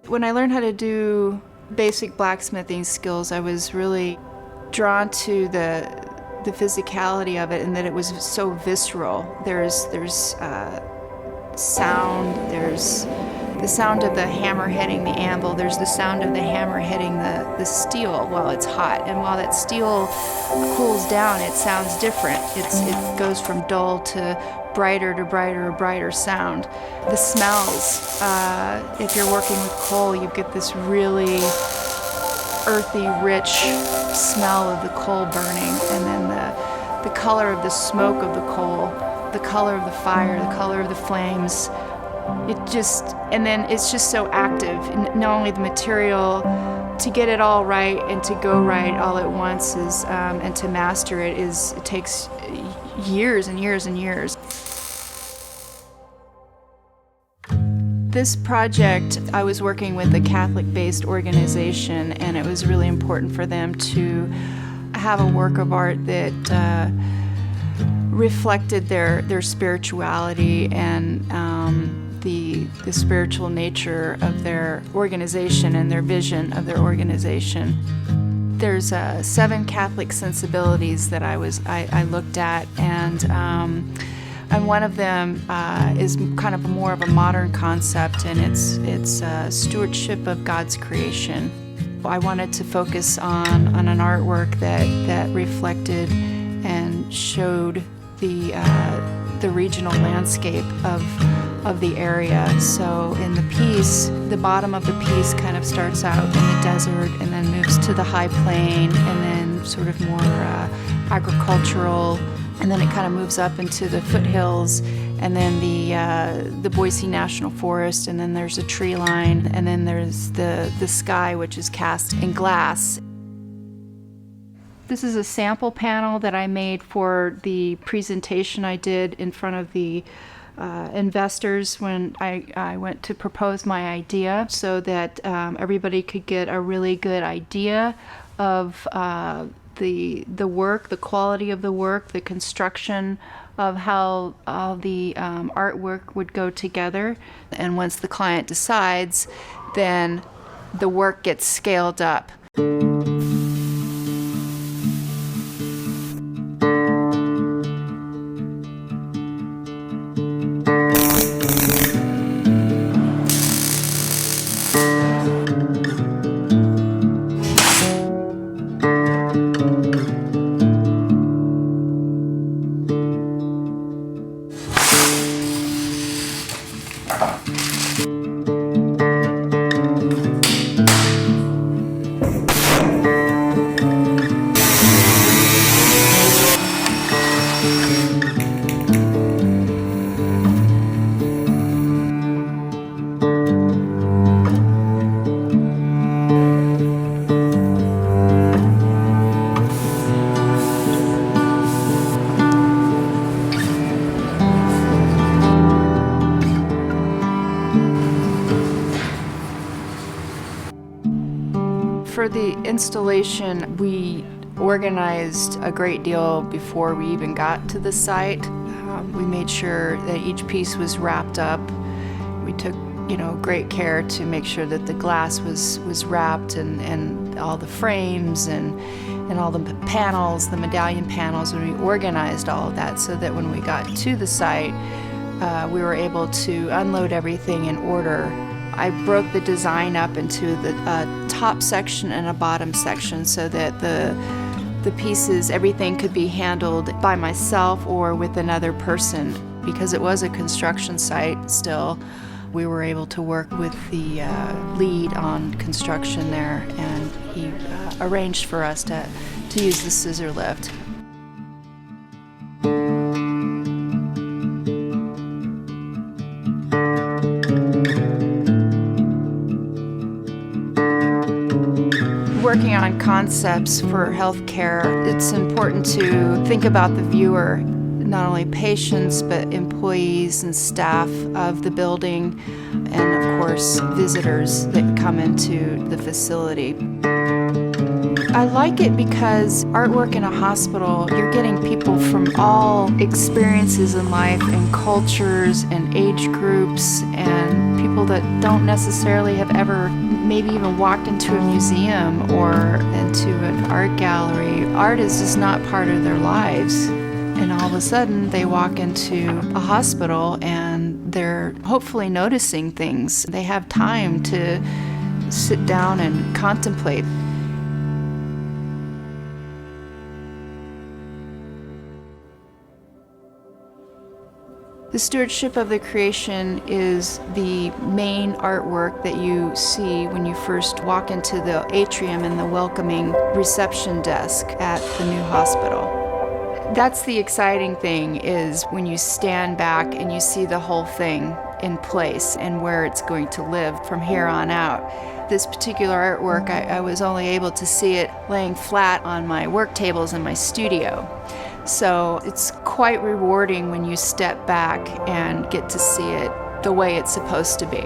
When I learned how to do basic blacksmithing skills, I was really drawn to the physicality of it, and that it was so visceral. There's sound, there's the sound of the hammer hitting the anvil, there's the sound of the hammer hitting the steel while it's hot, and while that steel cools down, it sounds different. It goes from dull to brighter sound. The smells, if you're working with coal, you get this really earthy, rich smell of the coal burning, and then the color of the smoke of the coal, the color of the fire, the color of the flames. And then it's just so active. Not only the material, to get it all right and to go right all at once and to master it takes years and years and years. This project, I was working with a Catholic-based organization, and it was really important for them to have a work of art that reflected their spirituality and the spiritual nature of their organization and their vision of their organization. There's 7 Catholic sensibilities that I looked at, and one of them is kind of more of a modern concept, and it's stewardship of God's creation. I wanted to focus on an artwork that reflected and showed the regional landscape of the area. So in the piece, the bottom of the piece kind of starts out in the desert and then moves to the high plain and then sort of more agricultural, and then it kind of moves up into the foothills, and then the Boise National Forest, and then there's a tree line, and then there's the sky, which is cast in glass. This is a sample panel that I made for the presentation I did in front of the investors when I went to propose my idea, so that everybody could get a really good idea of the work, the quality of the work, the construction of how the artwork would go together. And once the client decides, then the work gets scaled up. For the installation, we organized a great deal before we even got to the site. We made sure that each piece was wrapped up. We took, great care to make sure that the glass was wrapped, and all the frames and all the panels, the medallion panels, and we organized all of that so that when we got to the site, we were able to unload everything in order. I broke the design up into the top section and a bottom section so that the pieces, everything could be handled by myself or with another person. Because it was a construction site still, we were able to work with the lead on construction there, and he arranged for us to use the scissor lift. Working on concepts for healthcare, it's important to think about the viewer, not only patients, but employees and staff of the building, and of course, visitors that come into the facility. I like it because artwork in a hospital, you're getting people from all experiences in life and cultures and age groups and people that don't necessarily have ever maybe even walked into a museum or into an art gallery. Art is just not part of their lives. And all of a sudden, they walk into a hospital and they're hopefully noticing things. They have time to sit down and contemplate. The Stewardship of the Creation is the main artwork that you see when you first walk into the atrium and the welcoming reception desk at the new hospital. That's the exciting thing, is when you stand back and you see the whole thing in place and where it's going to live from here on out. This particular artwork, I was only able to see it laying flat on my work tables in my studio. So it's quite rewarding when you step back and get to see it the way it's supposed to be.